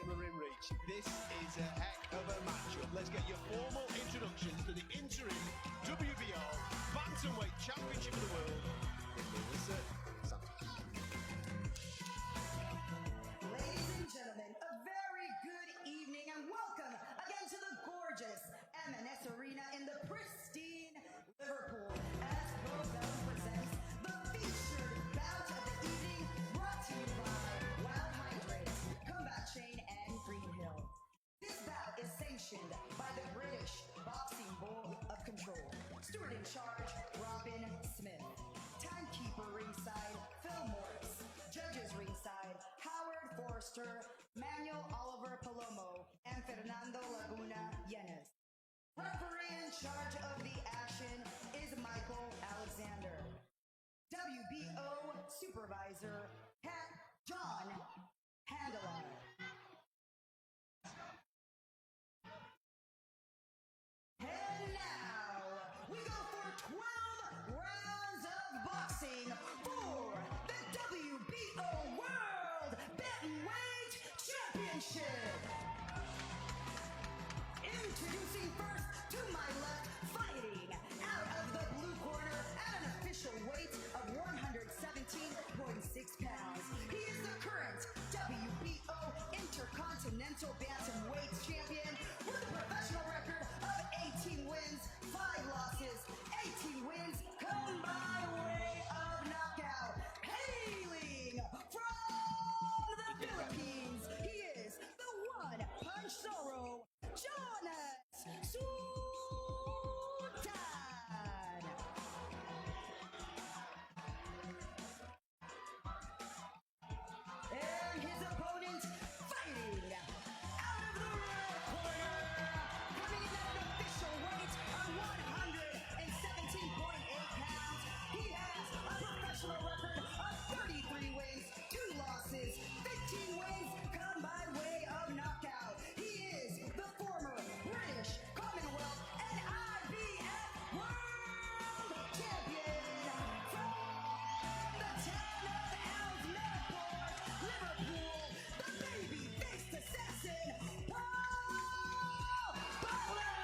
similar in reach. This is a heck of a matchup. Let's get your formal introductions to the interim WBO Bantamweight Championship of the World in Melissa Santos. Ladies and gentlemen, a very good evening and welcome again to the gorgeous M&S Arena in the pristine Liverpool as Butler presents the featured bout of the evening, brought to you by Wild Hydrates, Combat Chain, and Greenhill. This bout is sanctioned by the British Boxing Board of Control. Steward in charge, Robin Smith. Timekeeper ringside, Phil Morris. Judges ringside, Howard Forrester, Manuel Oliver Palomo, and Fernando Laguna Yenes. Referee in charge of the action is Michael Alexander. WBO Supervisor, John Handler. And now, we go for 12 rounds of boxing for the WBO World Bantamweight Championship. Introducing first to my left, fighting out of the blue corner at an official weight of 117.6 pounds. He is the current WBO Intercontinental Bantamweight Champion with a professional record of 18 wins, 5 losses, 18 wins come by way of knockout. Hailing from the Philippines, he is the one-punch Zorro, Sultan. And his opponent fighting out of the red corner, coming in at an official weight of 117.8 pounds. He has a professional record of 33 wins, 2 losses, 15 wins come by way of knockout. He is the former British Commonwealth and IBF World Champion from the town of Alsnaport, Liverpool, the baby-faced assassin, Paul Butler.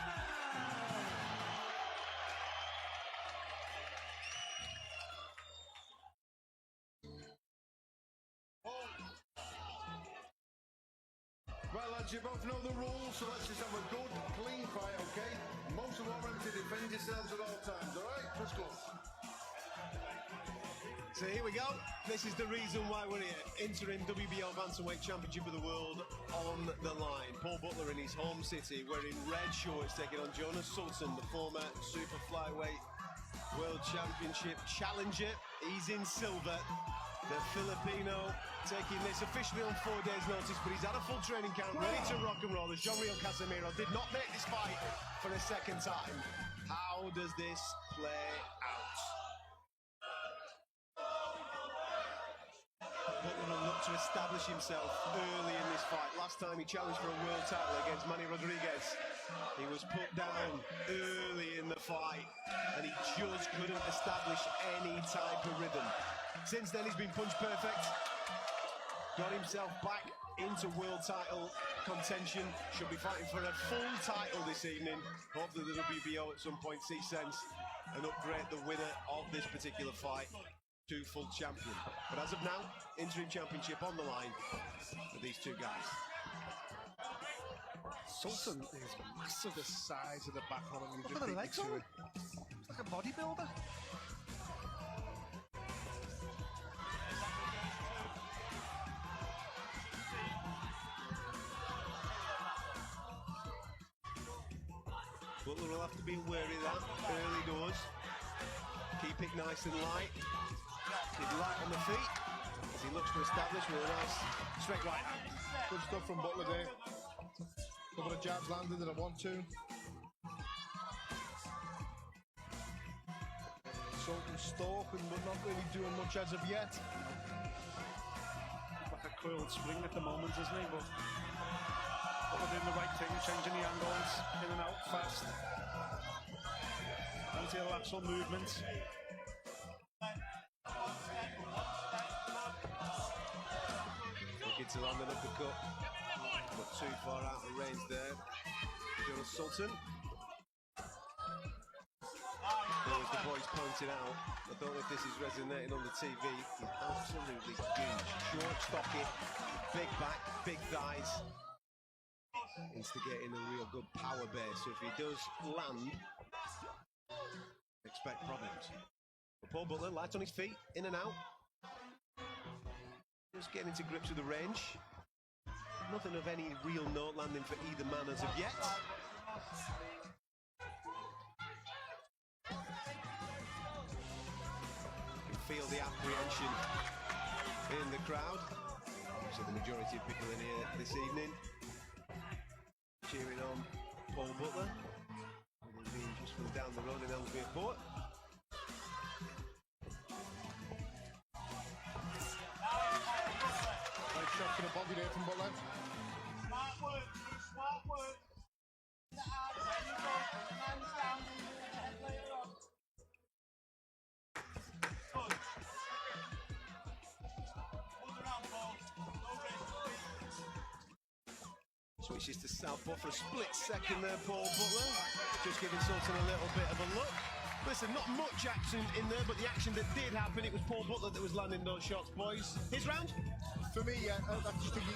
Well, lads, you both know the rules, so let's just have a good, clean fight, okay? Most of all, remember to defend yourselves at all times, all right? Let's go. So here we go. This is the reason why we're here. Interim WBO Bantamweight Championship of the World on the line. Paul Butler in his home city wearing red shorts, taking on Jonas Sultan, the former super flyweight World Championship challenger. He's in silver. The Filipino taking this officially on 4 days' notice, but he's had a full training camp, ready to rock and roll. As John Rio Casemiro did not make this fight for a second time. How does this play out? Butler will look to establish himself early in this fight. Last time he challenged for a world title against Manny Rodriguez, he was put down early in the fight, and he just couldn't establish any type of rhythm. Since then, he's been punch perfect, got himself back into world title contention, should be fighting for a full title this evening. Hopefully the WBO at some point sees sense and upgrade the winner of this particular fight to full champion. But as of now, interim championship on the line for these two guys. Sultan is massive. The size of the back on him. Look at the legs on him. He's like a bodybuilder. Butler will have to be wary of that early doors. Keep it nice and light. Keep light on the feet as he looks to establish with a nice straight right hand. Good stuff from Butler there. Couple of jabs landed that I want to. Sultan stalking, but not really doing much as of yet. Like a coiled spring at the moment, isn't he? But Butler doing the right thing, changing the angles, in and out fast. Anti-lateral movements. Looking to land an uppercut. But too far out of range there. Jonas Sultan. As the boys pointed out, I don't know if this is resonating on the TV, he's absolutely huge. Short, stocky, big back, big thighs. Instigating a real good power base. So if he does land, expect problems. But Paul Butler, light on his feet, in and out. Just getting into grips with the range. Nothing of any real note landing for either man as of yet. Feel the apprehension in the crowd. So the majority of people in here this evening cheering on Paul Butler, being just from down the road in Ellesmere Port. Nice shot to the body there from Butler. Smart work, smart work. Hands down, head later on. Switches to southpaw for a split second there, Paul Butler. Just giving Sultan a little bit of a look. Listen, not much action in there, but the action that did happen, it was Paul Butler that was landing those shots, boys. His round? For me, yeah, I just think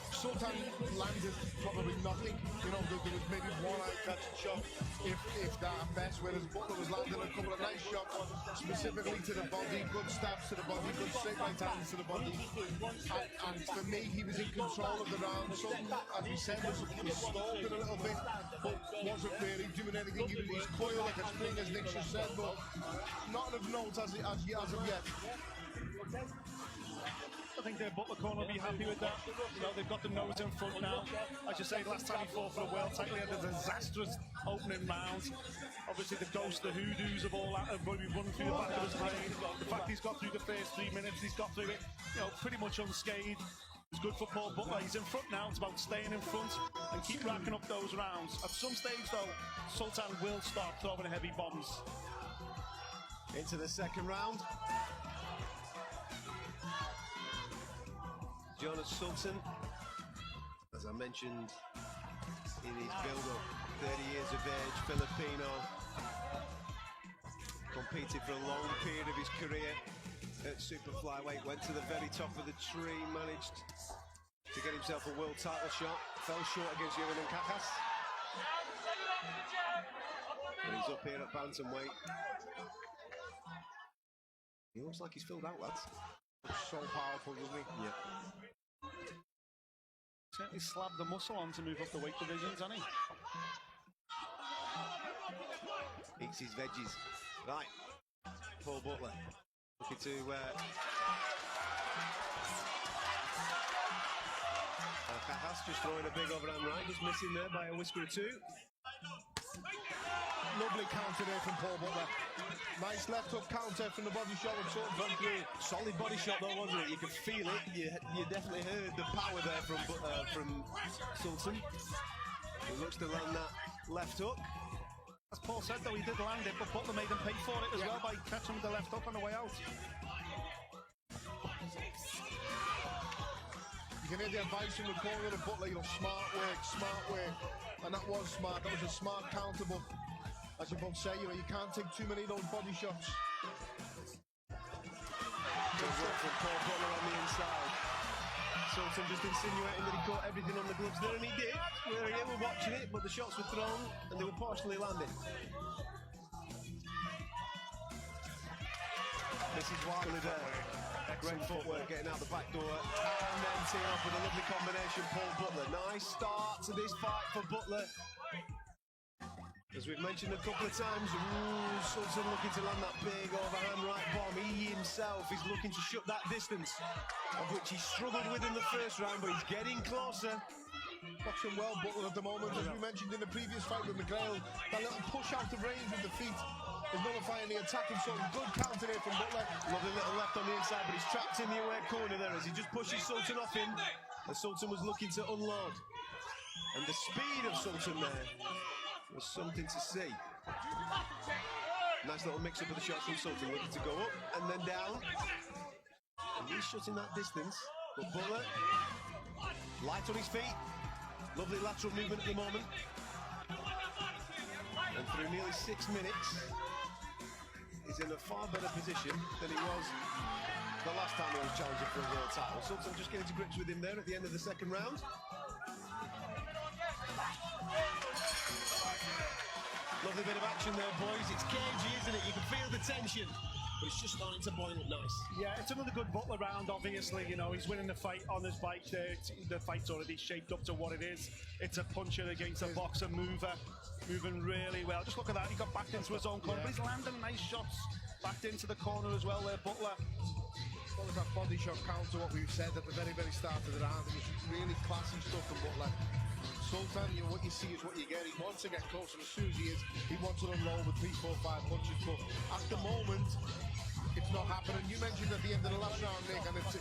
Sultan landed probably nothing. You know, there was maybe one eye-catching shot, if that at best, whereas Butler was landing a couple of nice shots, specifically to the body, good stabs to the body, good straight right hands to the body. And for me, he was in control of the round. Sultan, as we said, was stalled a little bit, but wasn't really doing anything. He was coiled like a spring, as Nick just said, but not of note as of yet. I think their Butler corner will be happy with that. You know, they've got the nose in front now. As you say, last time he fought for the world title, he had a disastrous opening round. Obviously, the ghost, the hoodoos of all that have probably run through the back of his brain. The fact he's got through the first 3 minutes, he's got through it, you know, pretty much unscathed. It's good for Paul Butler. He's in front now. It's about staying in front and keep racking up those rounds. At some stage, though, Sultan will start throwing heavy bombs. Into the second round. Jonas Sultan, as I mentioned in his build-up, 30 years of age, Filipino, competed for a long period of his career at super flyweight, went to the very top of the tree, managed to get himself a world title shot, fell short against Yuan and Kakas. And he's up here at bantamweight. He looks like he's filled out, lads. So powerful, doesn't he? Yeah. Certainly slabbed the muscle on to move up the weight divisions, hasn't he? Eats his veggies. Right. Paul Butler looking to Kakas just throwing a big overhand right, just missing there by a whisker or two. Lovely counter there from Paul Butler. Nice left hook counter from the body shot of Sultan through. Solid body shot though, wasn't it? You could feel it. You definitely heard the power there from Sultan. He looks to land that left hook. As Paul said, though, he did land it, but Butler made him pay for it as well by catching the left hook on the way out. You can hear the advice from the corner of Butler, you know, smart work. And that was smart. That was a smart counter, but as you both say, you know, you can't take too many of those body shots. Good work from Paul Butler on the inside. Sultan just insinuating that he caught everything on the gloves there, and he did. We're here, we're watching it, but the shots were thrown and they were partially landing. Mrs. Wilder there. Great footwork getting out the back door, and then teeing off with a lovely combination. Paul Butler, nice start to this fight for Butler. As we've mentioned a couple of times, Sultan looking to land that big overhand right bomb. He himself is looking to shut that distance, of which he struggled with in the first round, but he's getting closer. Boxing well, Butler at the moment, as we mentioned in the previous fight with McGrail. That little push out the range with the feet is nullifying the attack of Sultan. Good counter there from Butler. Lovely little left on the inside, but he's trapped in the away corner there as he just pushes Sultan off him. And Sultan was looking to unload. And the speed of Sultan there was something to see. Nice little mix-up of the shots from Sultan, looking to go up and then down. And he's shutting that distance. But Butler Light on his feet. Lovely lateral movement at the moment. And through nearly 6 minutes, he's in a far better position than he was the last time he was challenging for a world title. Sultan just getting to grips with him there at the end of the second round. Lovely bit of action there, boys. It's cagey, isn't it? You can feel the tension, but it's just starting to boil up nice. Yeah, it's another good Butler round, obviously. You know, he's winning the fight on his bike there. The fight's already shaped up to what it is. It's a puncher against a boxer mover, moving really well. Just look at that, he got backed into his own corner, but he's landing nice shots backed into the corner as well there, Butler. Well, that body shot counter what we've said at the very, very start of the round. It was really classy stuff from Butler. Sultan, what you see is what you get. He wants to get closer as soon as he wants to unroll with 3, 4, 5 punches, but at the moment, it's not happening. You mentioned at the end of the last round, Nick, and it's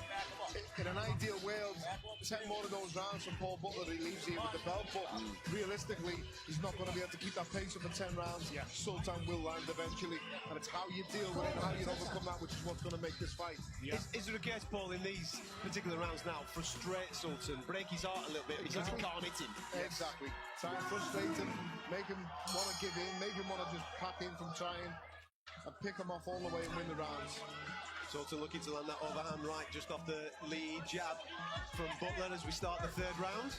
in an ideal world, 10 more of those rounds from Paul Butler, he leaves here with the belt, but realistically, he's not going to be able to keep that pace up for 10 rounds. Yeah. Sultan will land eventually, and it's how you deal with it and how you overcome that, which is what's going to make this fight. Yeah. Is there a case, Paul, in these particular rounds now, frustrate Sultan, break his heart a little bit because he can't hit him? Exactly. Try and frustrate him, make him want to give in, make him want to just pack in from trying, and pick him off all the way and win the rounds. Sultan looking to land that overhand right just off the lead jab from Butler as we start the third round.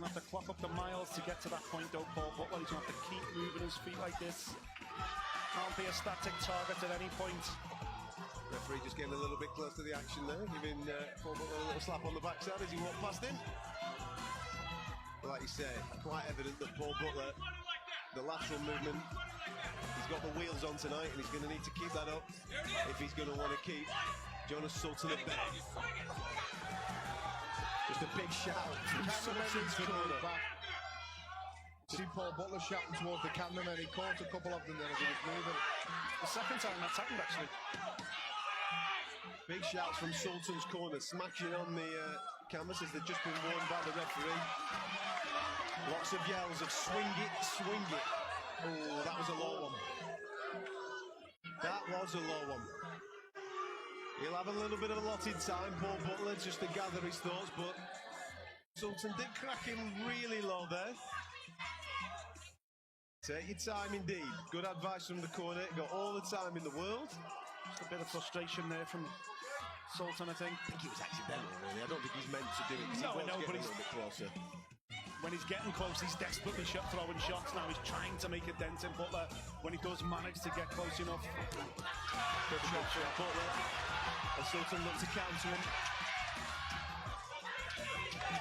Gonna have to clock up the miles to get to that point though, Paul Butler. He's gonna have to keep moving his feet like this. Can't be a static target at any point. Referee just getting a little bit close to the action there, giving Paul Butler a little slap on the backside as he walked past him. But like you say, quite evident that Paul Butler, the lateral movement, he's got the wheels on tonight and he's going to need to keep that up if he's going to want to keep Jonas Sultan at bay. Just a big shout from Sultan's corner. See Paul Butler shouting towards the cameraman. He caught a couple of them then as he was moving. The second time that's happened actually. Big shouts from Sultan's corner, smashing on the canvas as they've just been warned by the referee. Lots of yells of swing it, swing it. Oh, that was a low one. That was a low one. He'll have a little bit of allotted time, Paul Butler, just to gather his thoughts, but Sultan did crack him really low there. Take your time indeed. Good advice from the corner. Got all the time in the world. Just a bit of frustration there from Sultan, I think. I think it was accidental, really. I don't think he's meant to do it. No, I know, but a little bit closer. When he's getting close, he's desperately throwing shots now. He's trying to make a dent in Butler. When he does manage to get close enough. Good shot from Butler. And Sultan looked to counter him.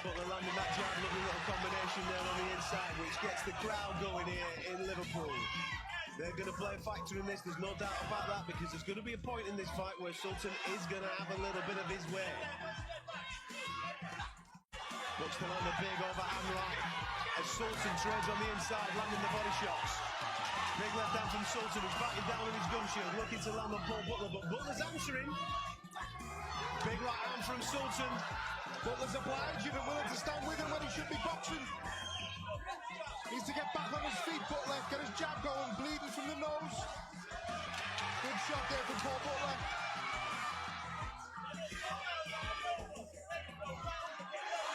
Butler landing that jab, lovely little combination there on the inside, which gets the crowd going here in Liverpool. They're going to play a factor in this, there's no doubt about that, because there's going to be a point in this fight where Sultan is going to have a little bit of his way. Looks to land a big overhand right as Sultan trades on the inside, landing the body shots. Big left hand from Sultan, who's batting down on his gun shield, looking to land on Paul Butler, but Butler's answering. Big right hand from Sultan. Butler's obliged, and willing to stand with him when he should be boxing. Needs to get back on his feet, Butler, get his jab going, bleeding from the nose. Good shot there from Paul Butler.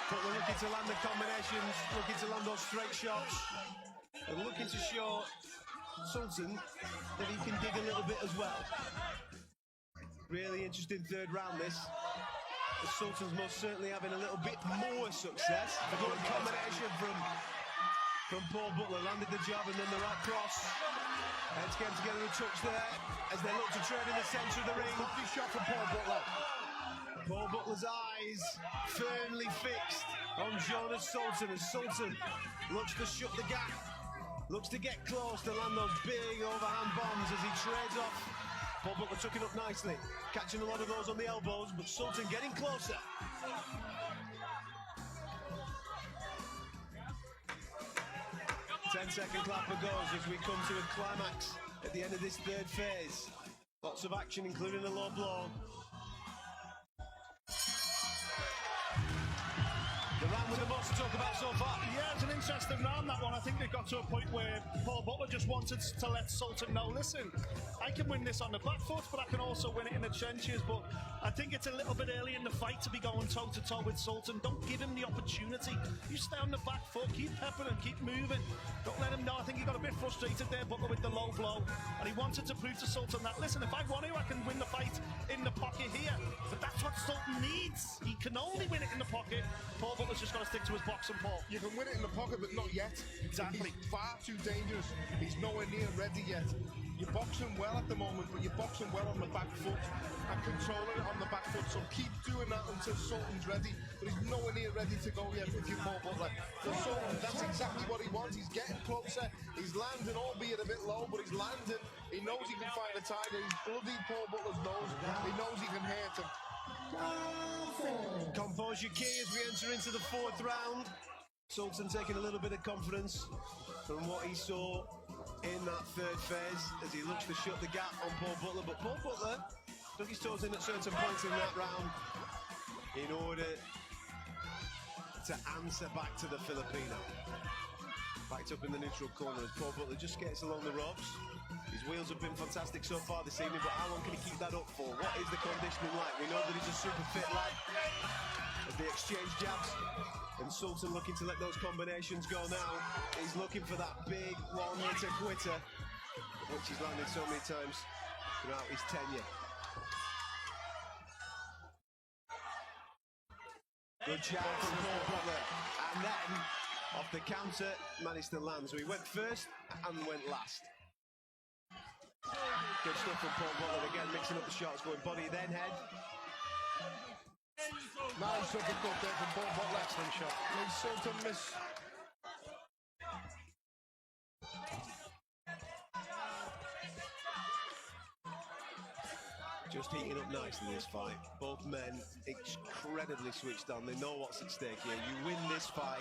Butler looking to land the combinations, looking to land those straight shots, and looking to show Sultan that he can dig a little bit as well. Really interesting third round this. The Sultan's most certainly having a little bit more success. A good combination from Paul Butler, landed the jab and then the right cross. Heads getting together a touch there as they look to trade in the centre of the ring. Lovely shot from Paul Butler. Paul Butler's eyes firmly fixed on Jonas Sultan as Sultan looks to shut the gap, looks to get close to land those big overhand bombs as he trades off. Paul Butler took it up nicely, catching a lot of those on the elbows, but Sultan getting closer. Ten-second clapper goes as we come to a climax at the end of this third phase. Lots of action, including a low blow. The round with the most tough spoke about so far. Yeah, it's an interesting round, that one. I think they got to a point where Paul Butler just wanted to let Sultan know, listen, I can win this on the back foot, but I can also win it in the trenches. But I think it's a little bit early in the fight to be going toe-to-toe with Sultan. Don't give him the opportunity. You stay on the back foot, keep peppering, keep moving. Don't let him know. I think he got a bit frustrated there, Butler, with the low blow. And he wanted to prove to Sultan that, listen, if I want to, I can win the fight in the pocket here. But that's what Sultan needs. He can only win it in the pocket. Paul Butler's just got to stick to his boxing, Paul. You can win it in the pocket, but not yet. Exactly. He's far too dangerous. He's nowhere near ready yet. You're boxing well at the moment, but you're boxing well on the back foot and controlling it on the back foot. So keep doing that until Sultan's ready. But he's nowhere near ready to go yet if you're Paul Butler. For Sultan, that's exactly what he wants. He's getting closer. He's landing, albeit a bit low, but he's landing. He knows he can find a tiger. He's bloodied Paul Butler's nose. He knows he can hurt him. Composure key as we enter into the fourth round. Sultan taking a little bit of confidence from what he saw in that third phase as he looks to shut the gap on Paul Butler. But Paul Butler took his toes in at certain points in that round in order to answer back to the Filipino. Backed up in the neutral corner as Paul Butler just gets along the ropes. His wheels have been fantastic so far this evening, but how long can he keep that up for? What is the conditioning like? We know that he's a super fit lad as they exchange jabs. And Sultan looking to let those combinations go now. He's looking for that big one-hitter quitter, which he's landed so many times throughout his tenure. Good jab from Paul Butler. And then, off the counter, managed to land. So he went first and went last. Good stuff from Paul Butler again, mixing up the shots, going body, then head. Nice uppercut there from Paul Butler. Excellent shot. And Sultan miss. Just heating up nicely in this fight. Both men incredibly switched on. They know what's at stake here. You win this fight,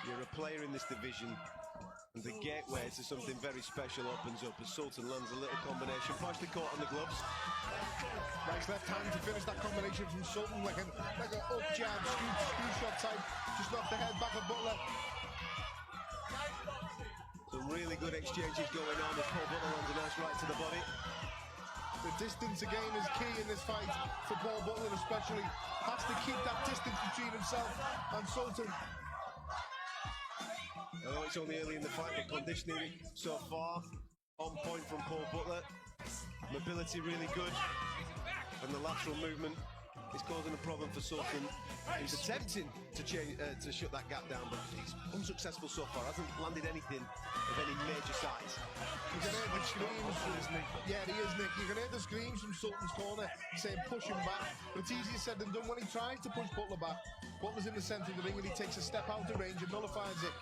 you're a player in this division, and the gateway to something very special opens up as Sultan lands a little combination, partially caught on the gloves. Nice left hand to finish that combination from Sultan, like an up jab, screw shot type, just off the head back of Butler. Some really good exchanges going on as Paul Butler lands a nice right to the body. The distance again is key in this fight for Paul Butler especially. Has to keep that distance between himself and Sultan. I know it's only early in the fight, but conditioning so far on point from Paul Butler. Mobility really good, and the lateral movement is causing a problem for Sultan. He's attempting to shut that gap down, but he's unsuccessful so far. Hasn't landed anything of any major size. You can hear the screams from Nick. Yeah, he is, Nick. You can hear the screams from Sultan's corner saying push him back, but it's easier said than done when he tries to push Butler back. Butler's in the centre of the ring and he takes a step out of range and nullifies it.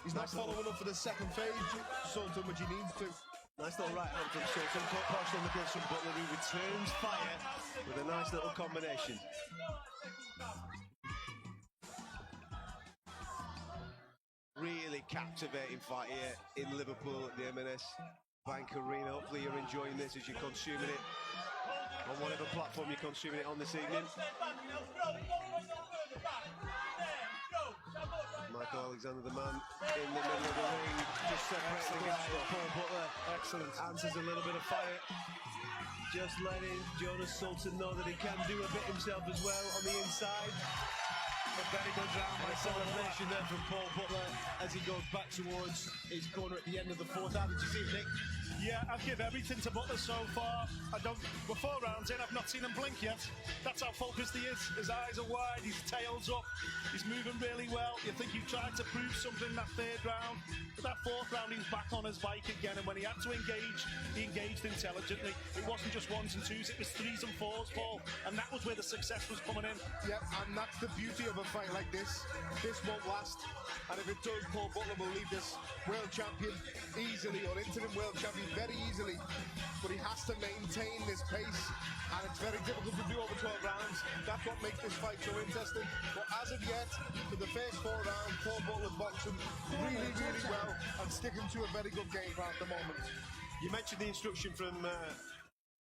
He's not following up for the second phase, Sultan, which he needs to. Nice little right hand from Sultan, caught partially on the gloves from Butler, who returns fire with a nice little combination. Really captivating fight here in Liverpool at the M&S Bank Arena. Hopefully you're enjoying this as you're consuming it on whatever platform you're consuming it on this evening. Michael Alexander, the man in the middle of the ring, just separating the guy. Paul Butler, excellent, answers a little bit of fire. Just letting Jonas Sultan know that he can do a bit himself as well on the inside. A very good round by celebration there from Paul Butler as he goes back towards his corner at the end of the fourth. How did you see it, Nick? Yeah, I'd give everything to Butler so far. We're 4 rounds in, I've not seen him blink yet. That's how focused he is. His eyes are wide, his tail's up, he's moving really well. You think he tried to prove something in that 3rd round, but that 4th round he was back on his bike again, and when he had to engage, he engaged intelligently. It wasn't just 1s and 2s, it was 3s and 4s, Paul, and that was where the success was coming in. Yep, and that's the beauty of a fight like this. This won't last, and if it does, Paul Butler will leave this world champion easily, or interim world champion very easily, but he has to maintain this pace, and it's very difficult to do over 12 rounds. That's what makes this fight so interesting. But as of yet, for the first 4 rounds, Paul Butler's boxing really, really well and sticking to a very good game plan at the moment. You mentioned the instruction from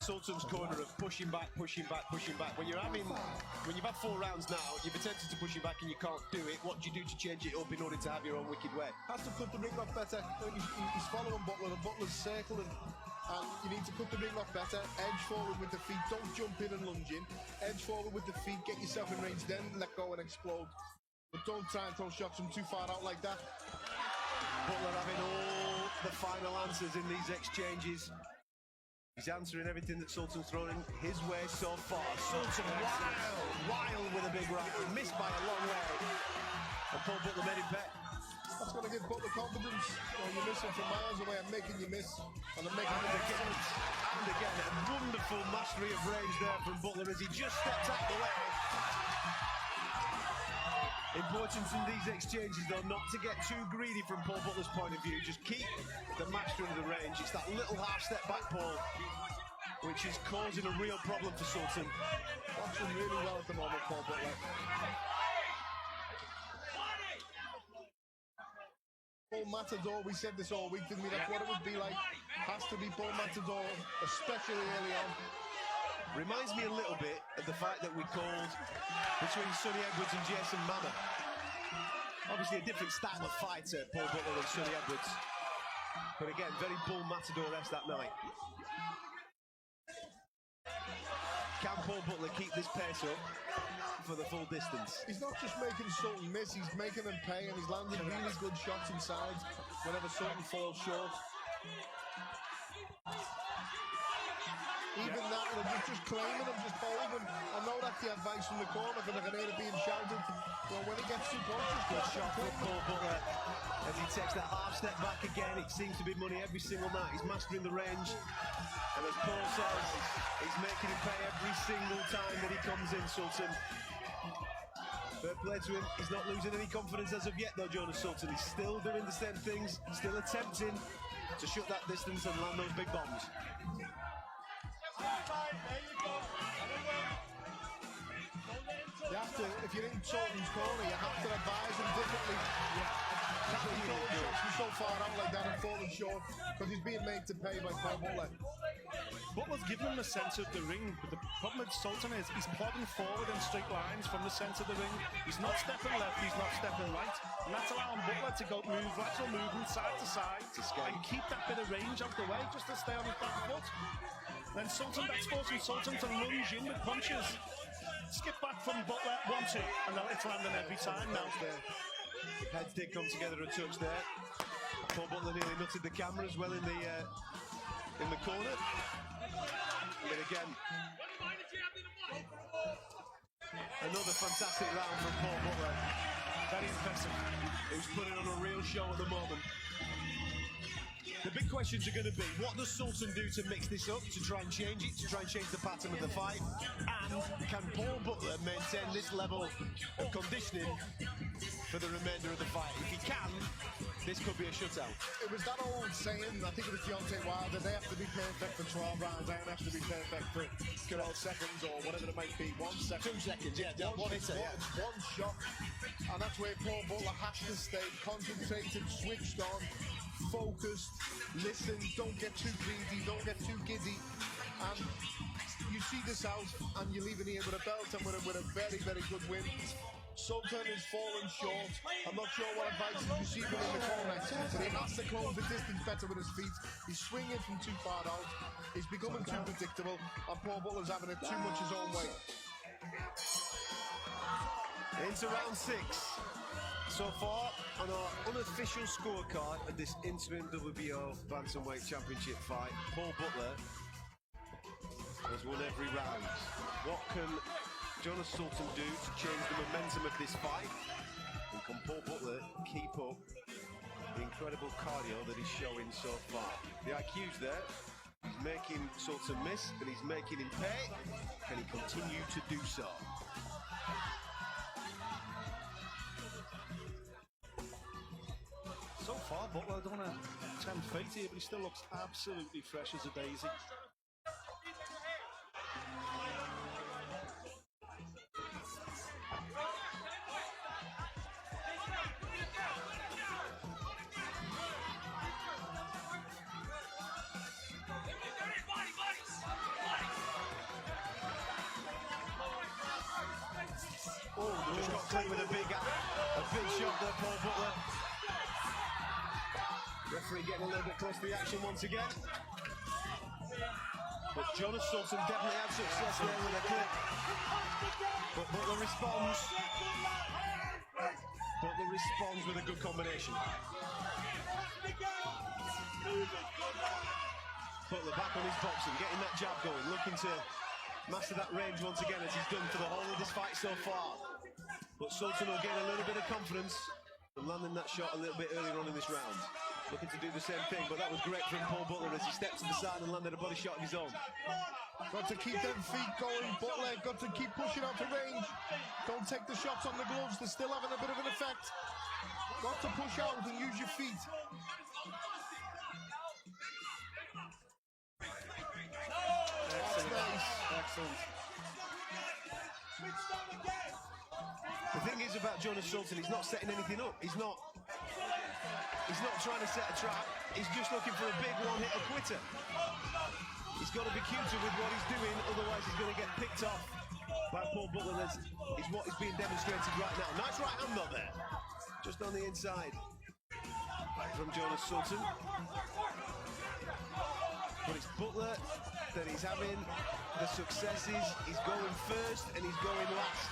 Sultan's corner of pushing back. When you've had 4 rounds now, you've attempted to push him back and you can't do it. What do you do to change it up in order to have your own wicked way? Has to cut the ring off better. He's following Butler, and Butler's circling. And you need to cut the ring off better. Edge forward with the feet. Don't jump in and lunge in. Edge forward with the feet. Get yourself in range, then let go and explode. But don't try and throw shots from too far out like that. Butler having all the final answers in these exchanges. He's answering everything that Sultan's throwing his way so far. Sultan wild with a big right, missed by a long way. And Paul Butler made him pay. That's going to give Butler confidence. You're missing from miles away. I'm making you miss. And I'm making you again. And again, a wonderful mastery of range there from Butler as he just stepped out the way. Important in these exchanges, though, not to get too greedy from Paul Butler's point of view. Just keep the mastery of the range. It's that little half step back, Paul, which is causing a real problem for Sultan. Watching really well at the moment, Paul Butler. Paul Matador, we said this all week, didn't we? That's what it would be like. Has to be Paul Matador, especially early on. Reminds me a little bit of the fight that we called between Sonny Edwards and Jason Mama. Obviously a different style of fighter, Paul Butler and Sonny Edwards. But again, very Bull Matador-esque that night. Can Paul Butler keep this pace up for the full distance? He's not just making Sultan miss, he's making him pay, and he's landing really good shots inside whenever Sultan falls short. Even that, just claiming him, just holding. I know that's the advice from the corner because I can hear it being shouted. Well, when he gets too close, just good shot from Paul Butler as he takes that half step back again. It seems to be money every single night. He's mastering the range, and as Paul says, he's making him pay every single time that he comes in, Sultan. Fair play to him. He's not losing any confidence as of yet, though, Jonas Sultan. He's still doing the same things, still attempting to shut that distance and land those big bombs. You have to, if you're in Sultan's corner, you have to advise him differently. Can't be throwing shots from so far out like that and falling short because he's being made to pay by Paul Butler. Butler's given him a sense of the ring, but the problem with Sultan is he's plodding forward in straight lines from the centre of the ring. He's not stepping left, he's not stepping right, and that's allowing Butler to go lateral movement side to side and keep that bit of range out the way just to stay on his back foot. Then Sultan, that's forcing Sultan to lunge in with punches. Skip back from Butler, 1-2, and now it's landing every time now. Heads did come together a touch there. Paul Butler nearly nutted the camera as well in the corner. But again, another fantastic round from Paul Butler. Very impressive. He's putting on a real show at the moment. The big questions are going to be, what does Sultan do to mix this up, to try and change it, to try and change the pattern of the fight? And can Paul Butler maintain this level of conditioning for the remainder of the fight? If he can, this could be a shutout. It was that old saying, I think it was Deontay Wilder, they have to be perfect for 12 rounds, they don't have to be perfect for 12 seconds or whatever it might be, 1 second. 2 seconds, yeah. One shot. And that's where Paul Butler has to stay concentrated, switched on, focused, listen, don't get too greedy, don't get too giddy. And you see this out and you're leaving here with a belt and with a very, very good win. Sultan is falling short. I'm not sure what advice he's receiving in the corner. But he has to close the distance better with his feet. He's swinging from too far out. He's becoming too predictable. And Paul Butler's having it too much his own way. Into round 6. So far, on our unofficial scorecard of this interim WBO Bantamweight Championship fight, Paul Butler has won every round. What can Jonas Sultan do to change the momentum of this fight? And can Paul Butler keep up the incredible cardio that he's showing so far? The IQ's there. He's making Sultan miss, but he's making him pay. Can he continue to do so? So far, Butler don't want to tempt fate here, but he still looks absolutely fresh as a daisy. clip with a big shot there, Paul Butler. Referee getting a little bit close to the action once again. But Jonas Sultan definitely had success there with a clip. But Butler responds. Butler responds with a good combination. Butler back on his boxing, getting that jab going, looking to master that range once again as he's done for the whole of this fight so far. But Sultan will gain a little bit of confidence from landing that shot a little bit earlier on in this round. Looking to do the same thing, but that was great from Paul Butler as he stepped to the side and landed a body shot of his own. Got to keep them feet going, Butler. Got to keep pushing out to range. Don't take the shots on the gloves. They're still having a bit of an effect. Got to push out and use your feet. That's nice. Excellent. The thing is about Jonas Sultan, he's not setting anything up. He's not trying to set a trap. He's just looking for a big one-hitter quitter. He's got to be cuter with what he's doing, otherwise he's going to get picked off by Paul Butler. Is what is being demonstrated right now. Nice right hand not there. Just on the inside from Jonas Sultan. But it's Butler that he's having the successes. He's going first and he's going last.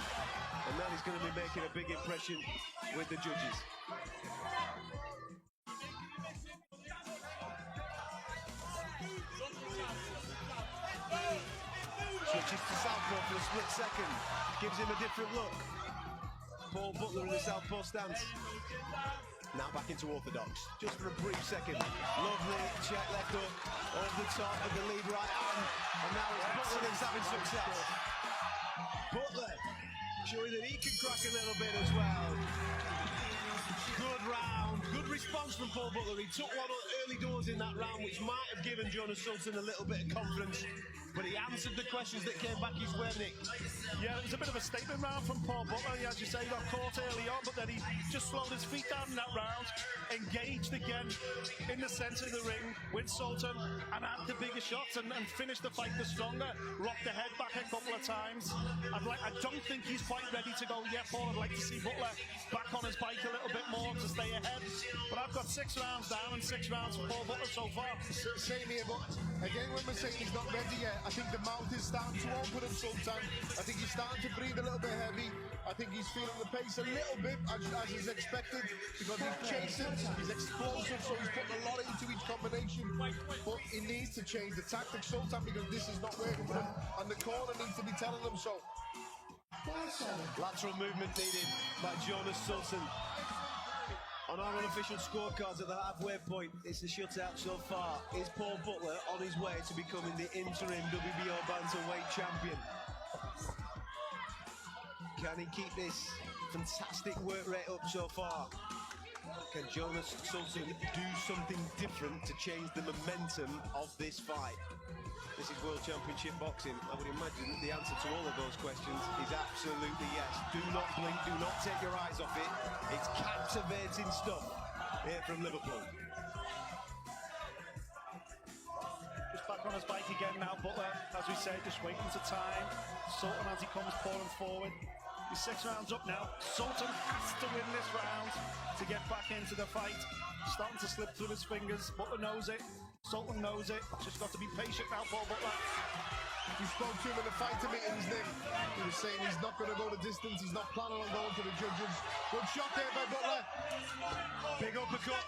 And now he's going to be making a big impression with the judges. Switches to southpaw for a split second. Gives him a different look. Paul Butler in the southpaw stance. Now back into orthodox. Just for a brief second. Lovely check left hook. Over the top of the lead right arm. And now it's Butler that's having success. Butler showing that he can crack a little bit as well. Good round. Good response from Paul Butler. He took one early doors in that round, which might have given Jonas Sultan a little bit of confidence. But he answered the questions that came back his way, Nick. Yeah, it was a bit of a statement round from Paul Butler. As you say, he got caught early on, but then he just slowed his feet down in that round, engaged again in the centre of the ring with Sultan, and had the bigger shots and finished the fight the stronger. Rocked the head back a couple of times. I don't think he's quite ready to go yet, Paul. I'd like to see Butler back on his bike a little bit more to stay ahead. But I've got 6 rounds down and 6 rounds for Paul Butler so far. Same here, but again, when we're saying he's not ready yet, I think the mouth is starting to open up Sultan. I think he's starting to breathe a little bit heavy. I think he's feeling the pace a little bit as is expected because he's chasing, he's explosive, so he's putting a lot into each combination. But he needs to change the tactics, Sultan, because this is not working for him, and the corner needs to be telling him so. Lateral movement needed by Jonas Sultan. On our unofficial scorecards at the halfway point, it's a shutout so far. Is Paul Butler on his way to becoming the interim WBO bantamweight champion? Can he keep this fantastic work rate up so far? Can Jonas Sultan do something different to change the momentum of this fight? This is World Championship Boxing. I would imagine that the answer to all of those questions is absolutely yes. Do not blink, do not take your eyes off it. It's captivating stuff here from Liverpool. Just back on his bike again now, Butler, as we say, just waiting for time. Sultan as he comes pouring forward. He's 6 rounds up now. Sultan has to win this round to get back into the fight. Starting to slip through his fingers. Butler knows it. Sultan knows it. Just got to be patient now, Paul Butler. We spoke to him in the fighter meetings, Nick. He was saying he's not going to go the distance. He's not planning on going to the judges. Good shot there by Butler. Big uppercut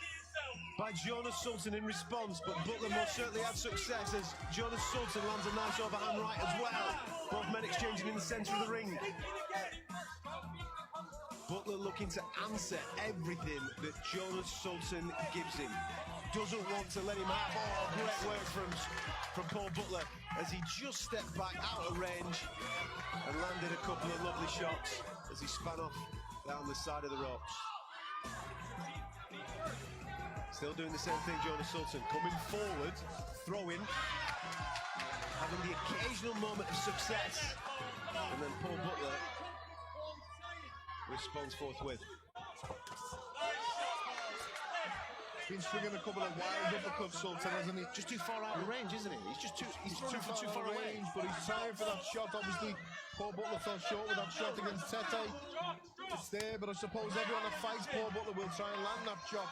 by Jonas Sultan in response, but Butler most certainly had success as Jonas Sultan lands a nice overhand right as well. Both men exchanging in the centre of the ring. Butler looking to answer everything that Jonas Sultan gives him. Doesn't want to let him have. Oh, great work from Paul Butler as he just stepped back out of range and landed a couple of lovely shots as he span off down the side of the ropes. Still doing the same thing, Jonas Sultan, coming forward, throwing, having the occasional moment of success, and then Paul Butler responds forthwith. been swinging a couple of wild uppercuts, Sultan, hasn't he? Just too far out of range, isn't he? He's too far away. But he's trying for that shot. Obviously, Paul Butler fell short with that shot against Tete. It's there, but I suppose everyone that fights Paul Butler will try and land that shot.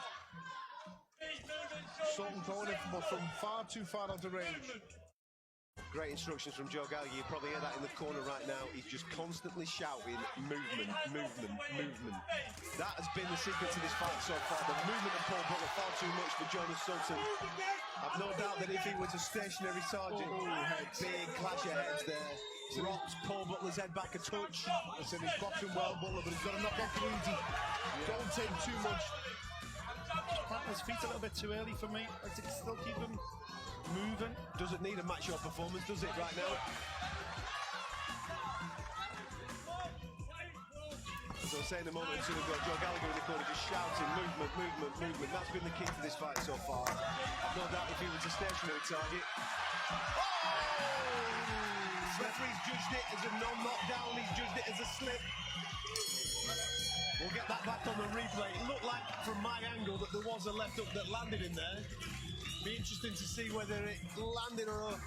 Sultan throwing it from far too far out of range. Great instructions from Joe Gallagher. You probably hear that in the corner right now. He's just constantly shouting, movement, movement, movement. That has been the secret to this fight so far. The movement of Paul Butler far too much for Jonas Sultan. I've no doubt that if he was a stationary sergeant, big clash of heads there. Drops Paul Butler's head back a touch. Listen, he's boxing well, Butler, but he's got to knock out greedy. Don't take too much. Planting his feet a little bit too early for me. I think still keep him moving. Doesn't need a match your performance, does it, right now? As I was saying a moment or two ago, Joe Gallagher in the corner just shouting movement, movement, movement. That's been the key to this fight so far. I've no doubt if he was a stationary target. Oh! Referee's judged it as a non-knockdown, he's judged it as a slip. We'll get that back on the replay. It looked like, from my angle, that there was a left hook that landed in there. Be interesting to see whether it landed or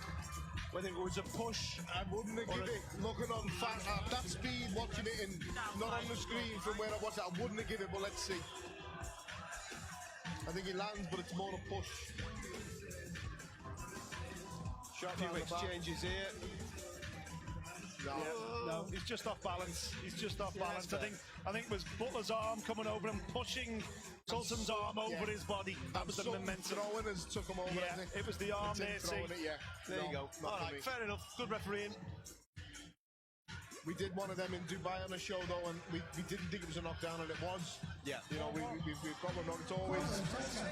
whether it was a push. I wouldn't have given it, looking on at that speed, watching it and not on the screen from where I watched it, I wouldn't have given it, but let's see. I think he lands, but it's more a push. Shot few exchanges here. No, he's just off balance. He's just off balance. I think it was Butler's arm coming over and pushing Sultan's arm over his body. That was the momentum. Throwing has took him over. Yeah, it was the arm there. See, there you go. All right, fair enough. Good refereeing. We did one of them in Dubai on a show though, and we didn't think it was a knockdown, and it was. Yeah. You know, we've got one knocked. It's always.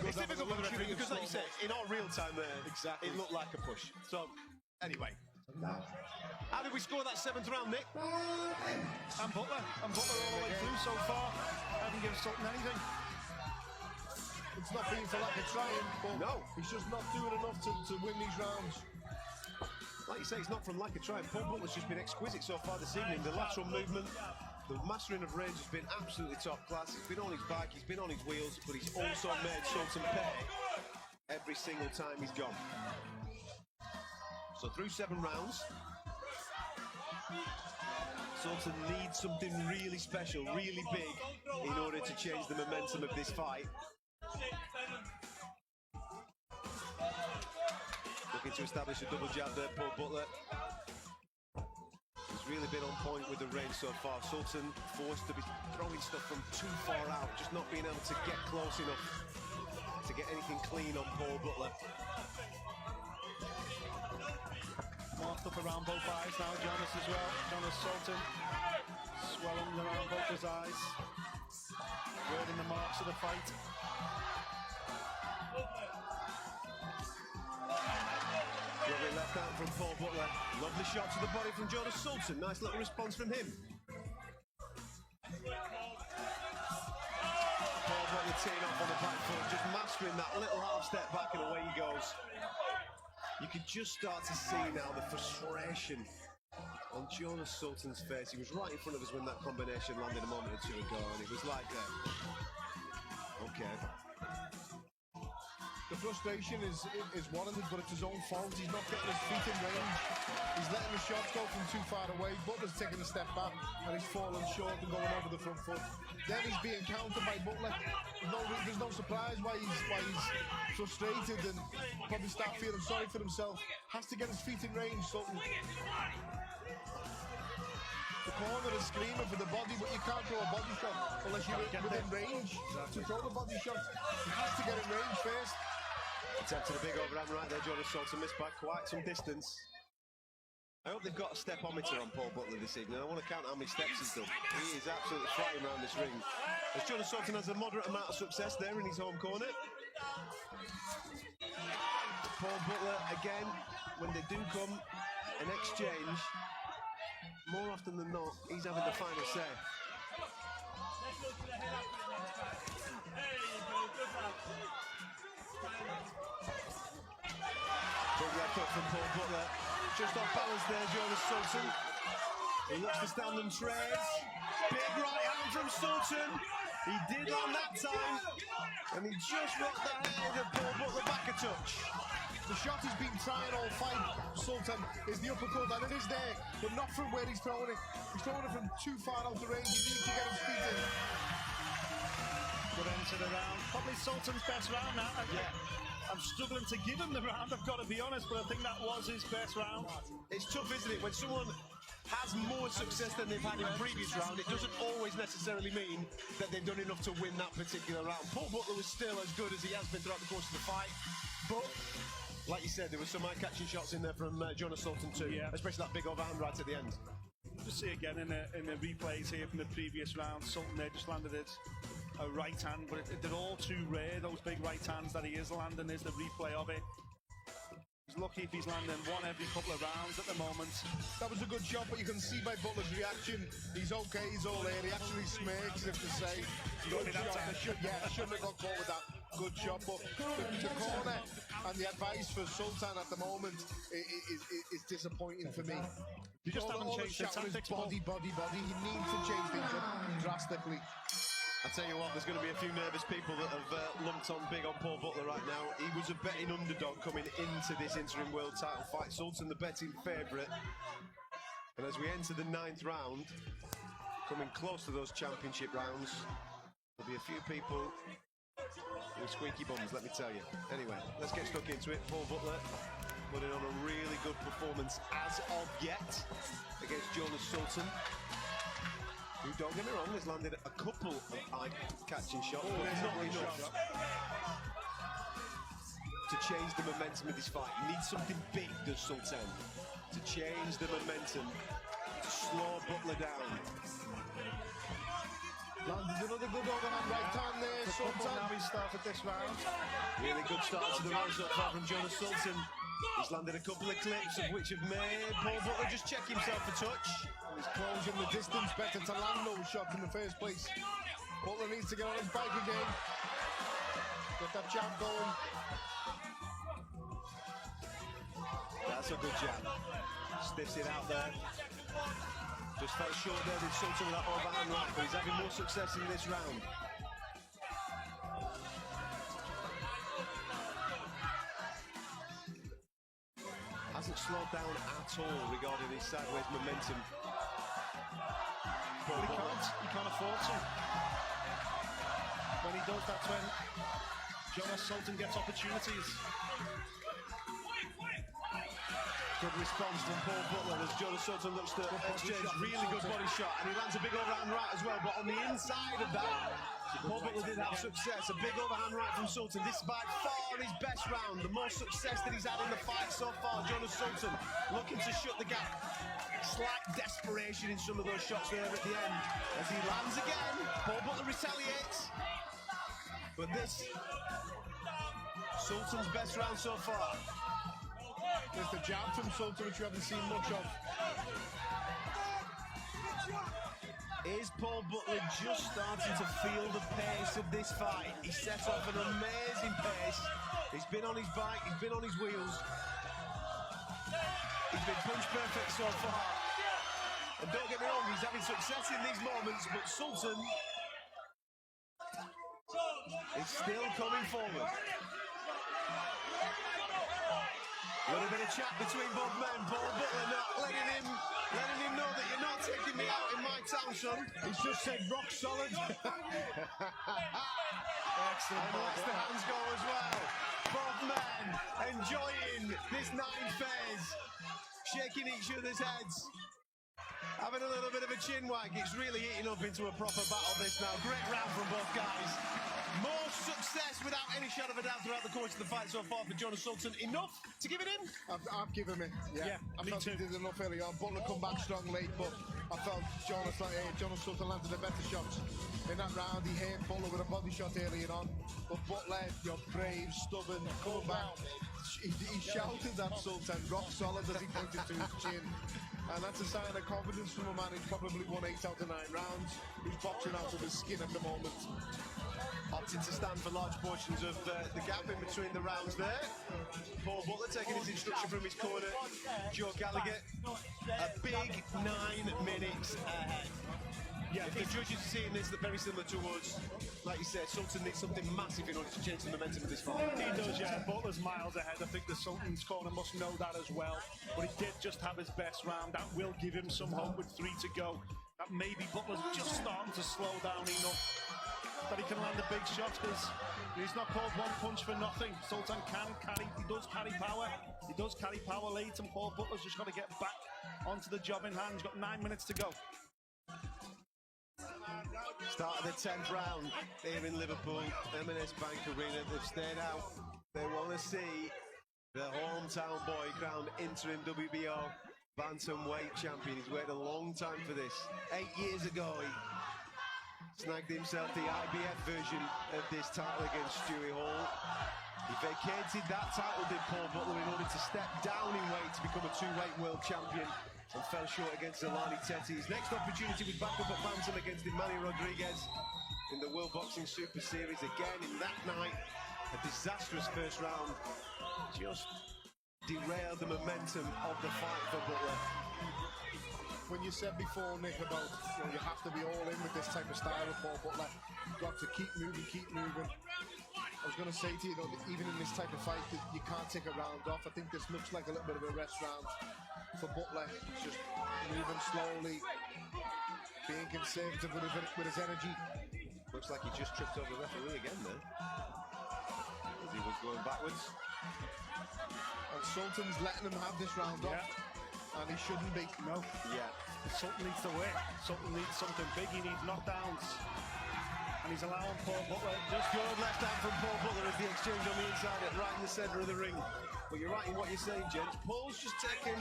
It's difficult with the referee because, like you said, in our real time there, exactly, it looked like a push. So, anyway. How did we score that 7th round, Nick? And Butler all the way through so far. Haven't given Sultan anything. It's not been for lack of trying, but no, he's just not doing enough to win these rounds. Like you say, it's not from lack of trying. Paul Butler's just been exquisite so far this evening. The lateral movement, the mastering of range has been absolutely top class. He's been on his bike, he's been on his wheels, but he's also made Sultan pay every single time he's gone. So through 7 rounds, Sultan needs something really special, really big, in order to change the momentum of this fight. Looking to establish a double jab there, Paul Butler. He's really been on point with the range so far. Sultan forced to be throwing stuff from too far out, just not being able to get close enough to get anything clean on Paul Butler. Marked up around both eyes now, Jonas as well. Jonas Sultan swelling around both his eyes. Wording the marks of the fight. Lovely left hand from Paul Butler. Lovely shot to the body from Jonas Sultan. Nice little response from him. Paul Butler teeing off on the back foot, just mastering that little half step back and away he goes. You could just start to see now the frustration on Jonas Sultan's face. He was right in front of us when that combination landed a moment or two ago, and it was like, okay. The frustration is warranted, but it's his own fault. He's not getting his feet in range. He's letting the shots go from too far away. Butler's taking a step back, and he's falling short and going over the front foot. Then he's being countered by Butler. There's no surprise why he's frustrated and probably start feeling sorry for himself. Has to get his feet in range, Sultan. The corner is screaming for the body, but you can't throw a body shot unless you're within range to throw the body shot. He has to get in range first. Attempted a big overhand right there. Jonas Sultan missed by quite some distance. I hope they've got a stepometer on Paul Butler this evening. I want to count how many steps he's done. He is absolutely flying around this ring. As Jonas Sultan has a moderate amount of success there in his home corner. Paul Butler, again, when they do come an exchange, more often than not, he's having the final say. Big left hook from Paul Butler. Just off balance there, Jonas Sultan. He looks to stand and trades. Big right hand from Sultan. He did on that time, and he just rocked the head of Paul Butler back a touch. The shot he's been trying all fight, Sultan, is the uppercut, and it is there, but not from where he's throwing it. He's throwing it from too far out the range. He needs to get his feet in. Good end to the round. Probably Sultan's best round now. I'm struggling to give him the round, I've got to be honest, but I think that was his best round. It's tough, isn't it? When someone has more success than they've had in previous round, it doesn't always necessarily mean that they've done enough to win that particular round. Paul Butler was still as good as he has been throughout the course of the fight, but like you said, there were some eye-catching shots in there from Jonas Sultan too, especially that big overhand right at the end. Just see again in the replays here from the previous round, Sultan there just landed it a right hand, but they're all too rare, those big right hands that he is landing. There's the replay of it. He's lucky if he's landing one every couple of rounds at the moment. That was a good shot, but you can see by Butler's reaction, he's okay, he's all there. He actually smirks, if to say. Good shot. I shouldn't have got caught with that. Good shot, but the corner and the advice for Sultan at the moment is disappointing for me. You just haven't changed the tactics. Body. He needs to change things up drastically. I tell you what, there's going to be a few nervous people that have lumped on big on Paul Butler right now. He was a betting underdog coming into this interim world title fight. Sultan the betting favourite. And as we enter the 9th round, coming close to those championship rounds, there'll be a few people with squeaky bums, let me tell you. Anyway, let's get stuck into it. Paul Butler putting on a really good performance as of yet against Jonas Sultan, who, don't get me wrong, has landed a couple of eye-catching shots, but not enough to change the momentum of this fight. He needs something big, does Sultan, to change the momentum, to slow Butler down. Landed another good overhand right hand there, Sultan. Now he started this round. Really good start to the round so far from Jonas Sultan. He's landed a couple of clips of which have made Paul Butler just check himself a touch. He's closing the distance better to land those shots in the first place. Butler needs to get on his bike again. Get that jab going. That's a good jab. Stiffs it out there. Just fell short there with Sultan with that overhand right, but he's having more success in this round. Hasn't slowed down at all regarding his sideways momentum. But he can't afford to. When he does, that's when Jonas Sultan gets opportunities. Good response from Paul Butler as Jonas Sultan looks to exchange really good body shot, and he lands a big overhand right as well, but on the inside of that, Paul Butler did have success. A big overhand right from Sultan. This is by far his best round, the most success that he's had in the fight so far. Jonas Sultan looking to shut the gap. Slight desperation in some of those shots there at the end. As he lands again, Paul Butler retaliates. But this, Sultan's best round so far. There's the jab from Sultan, which you haven't seen much of. Is Paul Butler just starting to feel the pace of this fight? He set off an amazing pace. He's been on his bike, he's been on his wheels. He's been punch perfect so far. And don't get me wrong, he's having success in these moments, but Sultan is still coming forward. A little bit of chat between both men. Paul Butler not letting him know that you're not taking me out in my town, son. He's just said rock solid. Excellent. And lets the hands go as well. Both men enjoying this 9th phase, shaking each other's heads, having a little bit of a chin wag. It's really eating up into a proper battle this now. Great round from both guys. More success without any shadow of a doubt throughout the course of the fight so far for Jonas Sultan. Enough to give it in? I've given it. Yeah, I felt he did enough early on. Butler come back strong late, but I felt Jonas Sultan landed the better shots. In that round, he hit Butler with a body shot earlier on. But Butler, you're brave, stubborn, coming back. He shouted at Sultan, rock solid, as he pointed to his chin. And that's a sign of confidence from a man who's probably won 8 out of 9 rounds, who's boxing out of his skin at the moment. opting to stand for large portions of the gap in between the rounds there. Paul Butler taking his instruction from his corner. Joe Gallagher, a big 9 minutes ahead. Yeah, if the judges are seeing this, they're very similar to us. Like you said, Sultan needs something massive in order to change the momentum of this fight. He does, yeah. Butler's miles ahead. I think the Sultan's corner must know that as well. But he did just have his best round. That will give him some hope with 3 to go. That maybe Butler's just starting to slow down enough that he can land a big shot. He's not called one punch for nothing. Sultan can carry, he does carry power. He does carry power late, and Paul Butler's just got to get back onto the job in hand. He's got 9 minutes to go. Start of the 10th round here in Liverpool, M&S Bank Arena. They've stayed out. They want to see the hometown boy crowned interim WBO bantamweight champion. He's waited a long time for this. 8 years ago, he snagged himself the IBF version of this title against Stewie Hall. He vacated that title, did Paul Butler, in order to step down in weight to become a 2-weight world champion, and fell short against Zolani Teti. His next opportunity was back up at Bantam against Manny Rodriguez in the World Boxing Super Series. Again, in that night, a disastrous first round just derailed the momentum of the fight for Butler. When you said before, Nick, about you have to be all in with this type of style of Paul Butler, you've got to keep moving, keep moving. I was going to say to you, that even in this type of fight, that you can't take a round off. I think this looks like a little bit of a rest round for Butler. He's just moving slowly, being conservative with his energy. Looks like he just tripped over the referee again there, as he was going backwards. And Sultan's letting him have this round off, and he shouldn't be. No. Yeah. Sultan needs to win. Sultan needs something big. He needs knockdowns. And he's allowing Paul Butler. Just good left hand from Paul Butler as the exchange on the inside, right in the centre of the ring. But you're right in what you're saying, gents. Paul's just taken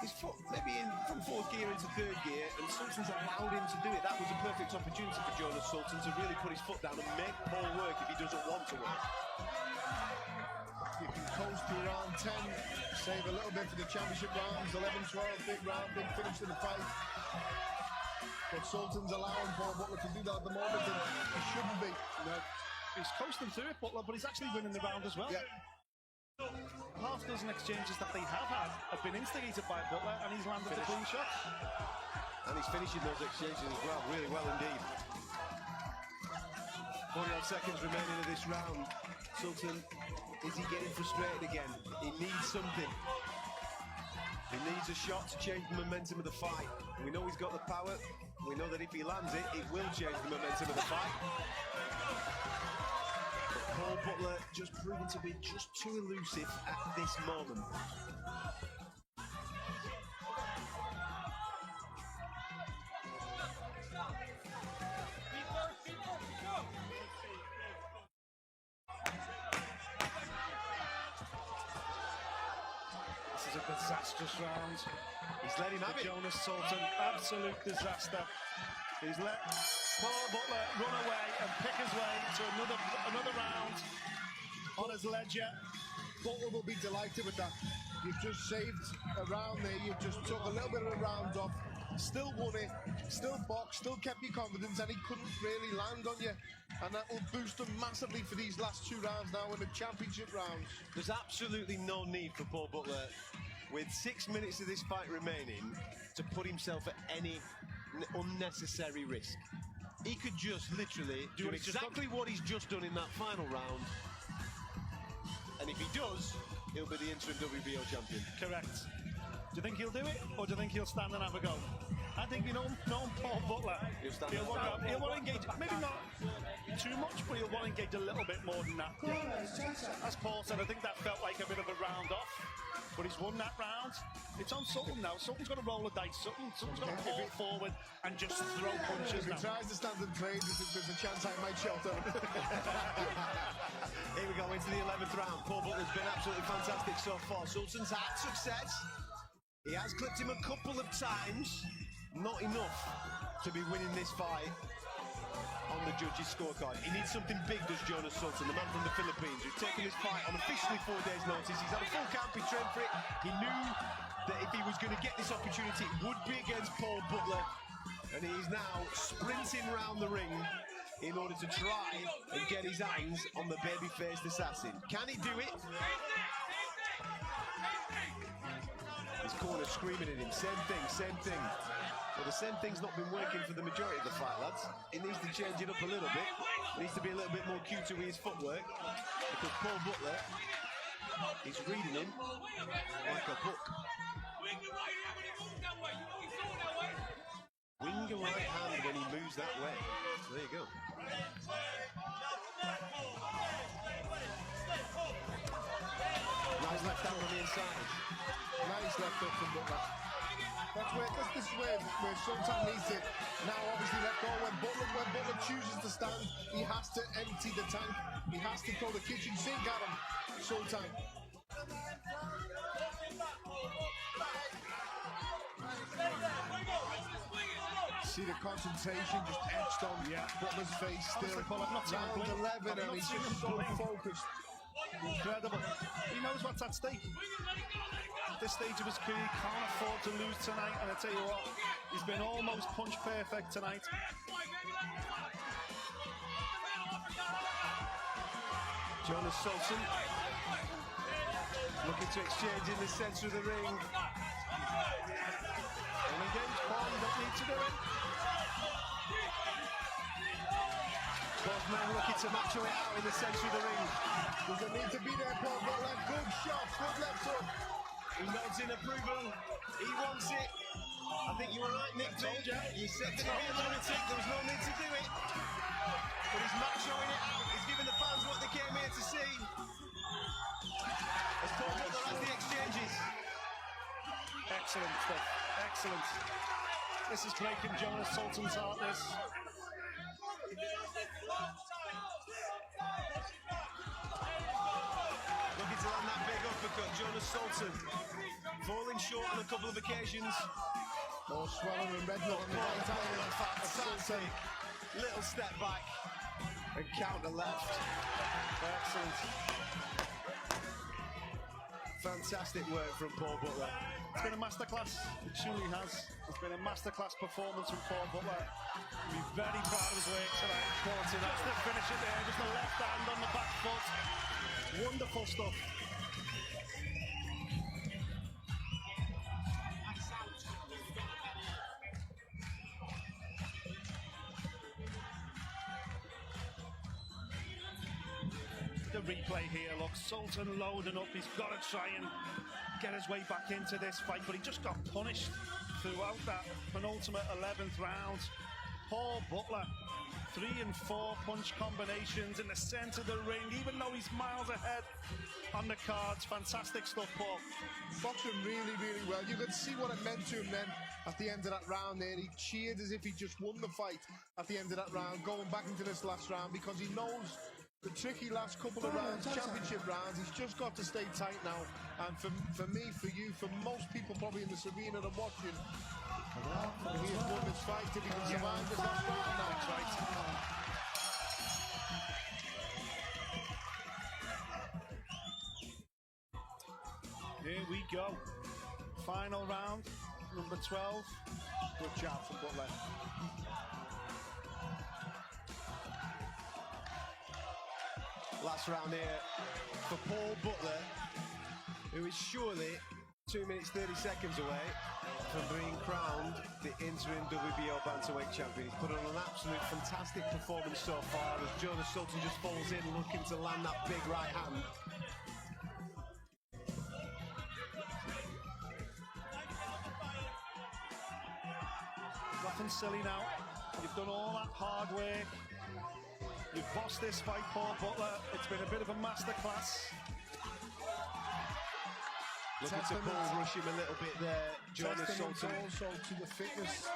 his foot maybe from 4th gear into 3rd gear, and Sultan's allowed him to do it. That was a perfect opportunity for Jonas Sultan to really put his foot down and make Paul work if he doesn't want to work. You can coast to round 10, save a little bit for the championship rounds, 11, 12, big round, big finish to the fight. But Sultan's allowing Paul Butler to do that at the moment, and he shouldn't be. No. He's coasting through it, Butler, but he's actually winning the round as well. Yeah. Half dozen exchanges that they have had have been instigated by Butler, and he's landed the clean shots. And he's finishing those exchanges as well, really well indeed. 40-odd seconds remaining of this round. Sultan, is he getting frustrated again? He needs something. He needs a shot to change the momentum of the fight. We know he's got the power. We know that if he lands it, it will change the momentum of the fight. But Paul Butler just proven to be just too elusive at this moment. This is a disastrous round. He's let him have it. Jonas Sultan, absolute disaster. He's let Paul Butler run away and pick his way to another round on his ledger. Butler will be delighted with that. You've just saved a round there, you just took a little bit of a round off, still won it, still boxed, still kept your confidence, and he couldn't really land on you. And that will boost him massively for these last 2 rounds now in the championship rounds. There's absolutely no need for Paul Butler, with 6 minutes of this fight remaining, to put himself at any unnecessary risk. He could just literally do exactly what he's just done in that final round, and if he does, he'll be the interim WBO champion. Correct. Do you think he'll do it, or do you think he'll stand and have a go? I think we know Paul Butler. He'll want to engage, maybe not too much, but he'll want to engage a little bit more than that. As Paul said, I think that felt like a bit of a round off, but he's won that round. It's on Sultan now. Sultan's got to roll the dice. Sultan's got to fall forward and just throw punches If he now. tries to stand and trade, there's a chance I might shelter him. Here we go into the 11th round. Paul Butler's been absolutely fantastic so far. Sultan's had success. He has clipped him a couple of times. Not enough to be winning this fight on the judges' scorecard. He needs something big, does Jonas Sultan, the man from the Philippines, who's taken this fight on officially 4 days' notice. He's had a full camp, he trained for it. He knew that if he was going to get this opportunity, it would be against Paul Butler. And he is now sprinting round the ring in order to try and get his hands on the baby-faced assassin. Can he do it? His corner screaming at him, same thing, same thing. Well, the same thing's not been working for the majority of the fight, lads. He needs to change it up a little bit. He needs to be a little bit more cuter with his footwork, because Paul Butler is reading him like a book. Wing your right hand when he moves that way. So there you go. Nice left hand on the inside. Nice left hook from Butler. This is where Sultan needs to now obviously let go. When Butler chooses to stand, he has to empty the tank. He has to throw the kitchen sink at him. Sultan. See the concentration just etched on Butler's face still. Round 11 and he's just so focused. Incredible. He knows what's at stake. At this stage of his career, he can't afford to lose tonight, and I tell you what, he's been almost punch perfect tonight. Jonas Sultan looking to exchange in the centre of the ring. And again, Paul, you don't need to do it. Both men looking to match it out in the centre of the ring. Doesn't need to be there, Paul Butler. Good shots, good left hook. He nods in approval. He wants it. I think you were right, Nick. You said that it'd be a lunatic. There was no need to do it. But he's showing it out. He's giving the fans what they came here to see. As Paul Butler has the exchanges. Excellent stuff. Excellent. This is breaking Jonas Sultan's heart, this. Looking to land that big uppercut. Jonas Sultan falling short on a couple of occasions. Oh, swelling and red on the right hand. Fantastic. Little step back and counter left. Excellent. Fantastic work from Paul Butler. It's been a masterclass. It truly has. It's been a masterclass performance from Paul Butler. He's very proud of his work tonight. Just to finish it there, just the left hand on the back foot. Wonderful stuff. The replay here, look, Sultan loading up. He's got to try and get his way back into this fight, but he just got punished throughout that penultimate 11th round. Paul Butler, 3 and 4 punch combinations in the centre of the ring, even though he's miles ahead on the cards. Fantastic stuff, Paul. Boxing really, really well. You could see what it meant to him then at the end of that round there. He cheered as if he just won the fight at the end of that round, going back into this last round, because he knows the tricky last couple of rounds, championship rounds. He's just got to stay tight now. And for me, for you, for most people probably in this arena that are watching, he has won this fight if he can survive this last round now. That's right. Here we go. Final round, number 12. Good job from Butler. Last round here for Paul Butler, who is surely 2 minutes 30 seconds away from being crowned the interim WBO bantamweight champion. He's put on an absolute fantastic performance so far as Jonas Sultan just falls in looking to land that big right hand. Nothing silly now. You've done all that hard work. You've bossed this fight, Paul Butler. It's been a bit of a masterclass. Looking to bull rush him a little bit there, Jonas Sultan. Also to the fitness,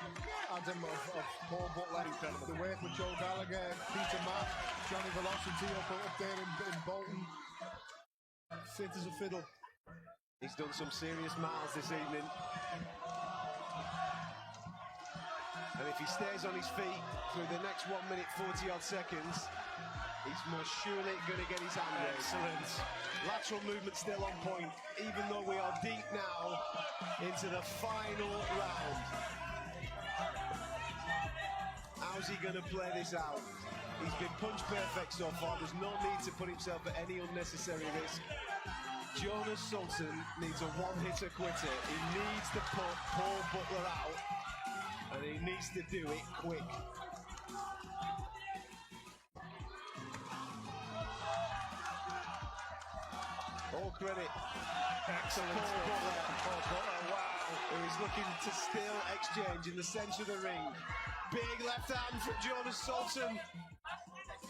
Adam, of Paul Butler. Incredible. The work with Joe Gallagher, Peter Mack, Johnny Velocity up there in Bolton. Fit as a fiddle. He's done some serious miles this evening. And if he stays on his feet through the next 1 minute 40 odd seconds, he's most surely going to get his hand raised. Excellent. Lateral movement still on point, even though we are deep now into the final round. How's he going to play this out? He's been punch perfect so far. There's no need to put himself at any unnecessary risk. Jonas Sultan needs a one-hitter quitter. He needs to put Paul Butler out, and he needs to do it quick. All credit. Excellent. Paul Butler, wow. Who is looking to still exchange in the centre of the ring. Big left hand from Jonas Sultan.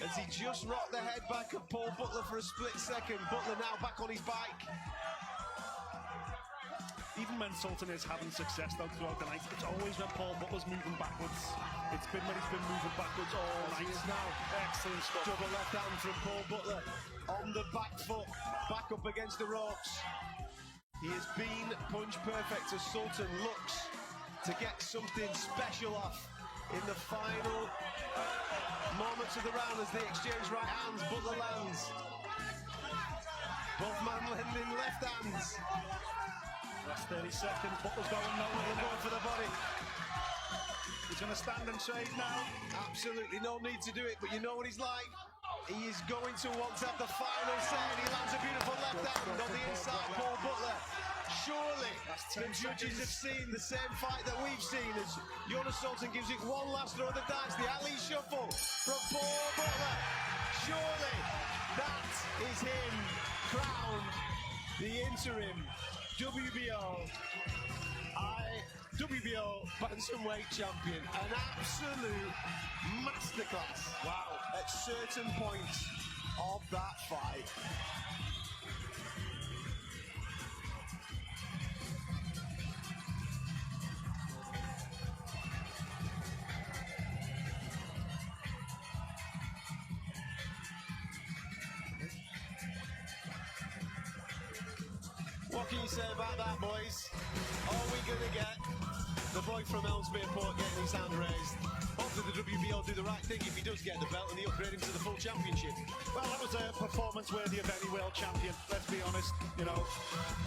As he just rocked the head back of Paul Butler for a split second. Butler now back on his bike. Even when Sultan is having success though throughout the night, it's always when Paul Butler's moving backwards. It's been when he's been moving backwards all night. He is now. Excellent stuff. Double left hand from Paul Butler. On the back foot, back up against the ropes. He has been punch perfect as Sultan looks to get something special off in the final moments of the round as they exchange right hands. Butler lands. Both men landing left hands. Last 30 seconds, Butler's going nowhere. They're going for the body. He's going to stand and trade now. Absolutely no need to do it, but you know what he's like. He is going to want to have the final say, and he lands a beautiful left hand on the inside, Paul Butler. Surely the judges have seen the same fight that we've seen as Jonas Sultan gives it one last throw of the dice, the alley shuffle from Paul Butler. Surely that is him crowned the interim WBO bantamweight champion. An absolute masterclass. Wow. At certain points of that fight. What can you say about that, boys? Are we going to get the boy from Ellesmere Port getting his hand raised? Hopefully the WBO do the right thing if he does get the belt and they upgrade him to the full championship. Well, that was a performance worthy of any world champion, let's be honest. You know,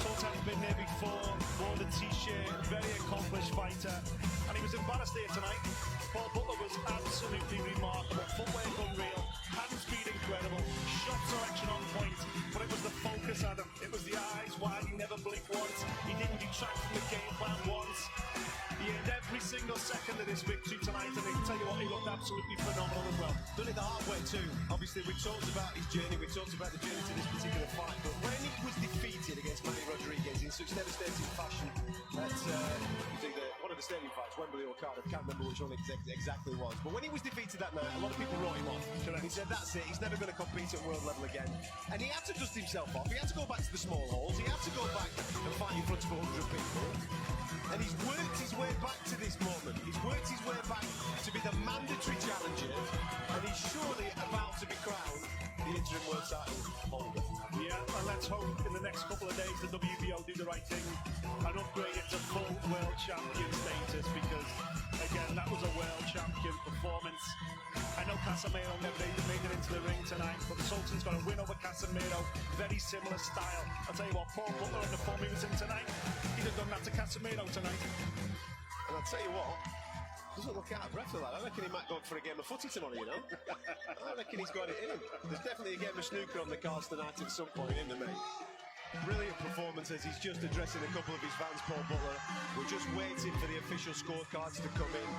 Sultan's been here before, wore the t-shirt, very accomplished fighter, and he was embarrassed here tonight. Paul Butler was absolutely remarkable, footwork unreal, hand speed incredible, shot selection on point, but it was the focus, Adam. It was the eyes wide, he never blinked once, he didn't detract from the game plan once. He earned every single second of this victory tonight, and I can tell you what, he looked absolutely phenomenal as well. Done it the hard way too. Obviously, we talked about his journey, we talked about the journey to this particular fight, but when he was defeated against Manny Rodriguez in such devastating fashion at one of the stadium fights, Wembley or Cardiff, can't remember which one exactly was, but when he was defeated that night, a lot of people wrote him off. Correct. He said, that's it, he's never going to compete at world level again. And he had to dust himself off, he had to go back to the small halls, he had to go back and fight in front of 100 people. And he's worked his way back to this moment. He's worked his way back to be the mandatory challenger, and he's surely about to be crowned the interim world title holder. Yeah, and let's hope in the next couple of days the WBO do the right thing and upgrade it to full world champion status, because, again, that was a world champion performance. I know Casemiro never made it into the ring tonight, but Sultan's got a win over Casemiro, very similar style. I'll tell you what, Paul Butler in the form he was in tonight, he'd have done that to Casemiro tonight. And I'll tell you what, doesn't look out of breath for that. I reckon he might go for a game of footy tomorrow, you know. I reckon he's got it in him. There's definitely a game of snooker on the cards tonight at some point, isn't there, mate? Brilliant performance as he's just addressing a couple of his fans, Paul Butler. We're just waiting for the official scorecards to come in,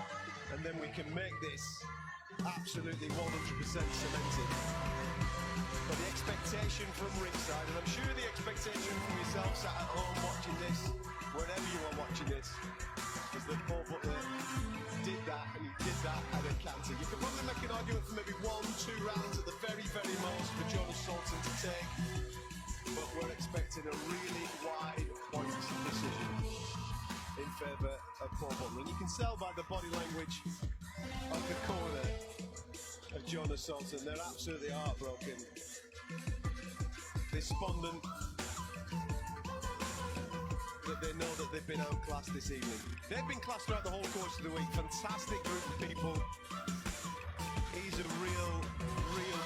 and then we can make this absolutely 100% cemented. But the expectation from ringside, and I'm sure the expectation from yourself sat at home watching this, wherever you are watching this, is that Paul Butler did that, and he did that at a canter. You could probably make an argument for maybe 1-2 rounds at the very, very most for Jonas Sultan to take, but we're expecting a really wide point decision in favour of Paul Butler. And you can tell by the body language of the corner of Jonas Sultan, they're absolutely heartbroken, despondent, that they know that they've been outclassed this evening. They've been classed throughout the whole course of the week. Fantastic group of people. He's a real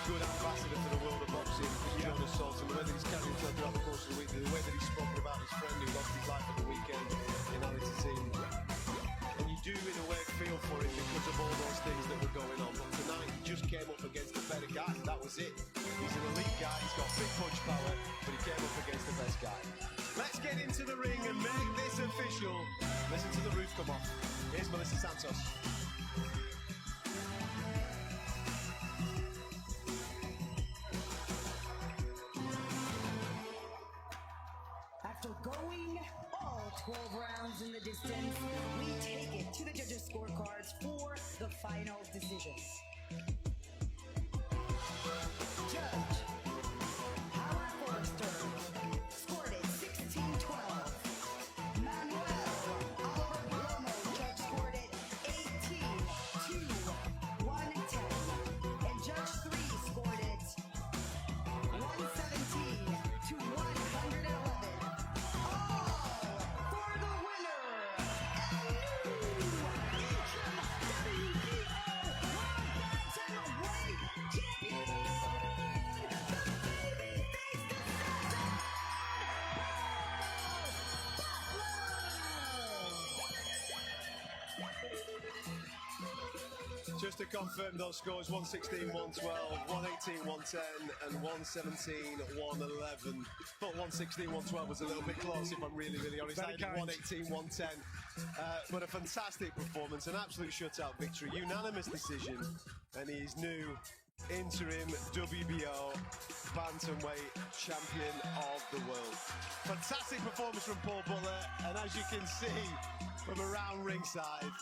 good ambassador for the world of boxing, Jonas Sultan. The way that he's carried himself throughout the course of the week, the way that he's spoken about his friend who lost his life at the weekend in Alice. And you do in a way feel for him because of all those things that were going on. But tonight he just came up against the He's got big punch power, but he came up against the best guy. Let's get into the ring and make this official. Listen to the roof come off. Here's Melissa Santos. After going all 12 rounds in the distance, we take it to the judges' scorecards for the final decisions. Judge Howard Forrester scored it 16-12. Manuel Oliver Palomo, judge, scored it 18-110. And Judge 3 scored it 117-111. For the winner and new interim WBO World Bantamweight Champion, the babyface assassin, Butler! Just to confirm those scores, 116, 112, 118, 110, and 117, 111. Thought 116, 112 was a little bit close, if I'm really, really honest. Very I had kind. 118, 110. But a fantastic performance, an absolute shutout victory, unanimous decision, and he's new interim WBO Bantamweight Champion of the World. Fantastic performance from Paul Butler, and as you can see from around ringside,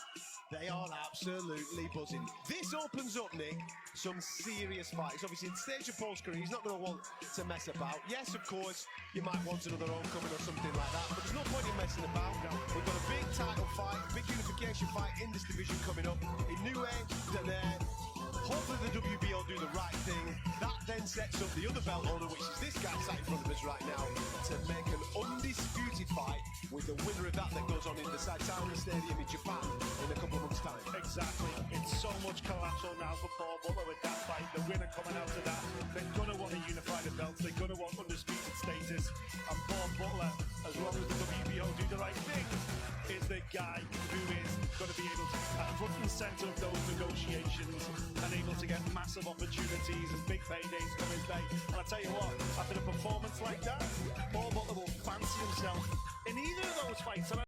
they are absolutely buzzing. This opens up, Nick, some serious fights. Obviously, in the stage of Paul's career, he's not going to want to mess about. Yes, of course, you might want another homecoming or something like that, but there's no point in messing about. We've got a big title fight, big unification fight in this division coming up. In New Age, hopefully the WBO do the right thing. That then sets up the other belt holder, which is this guy sat in front of us right now, to make an undisputed fight with the winner of that goes on in the Saitama Stadium in Japan in a couple of months' time. Exactly. It's so much collateral now for Paul Butler with that fight. The winner coming out of that, they're going to want to unify the belts. They're going to want undisputed status. And Paul Butler, as long as the WBO do the right thing, is the guy who is going to be able to at front and centre of those negotiations and able to get massive opportunities and big paydays come his way. And I tell you what, after a performance like that, Paul Butler will fancy himself in either of those fights. And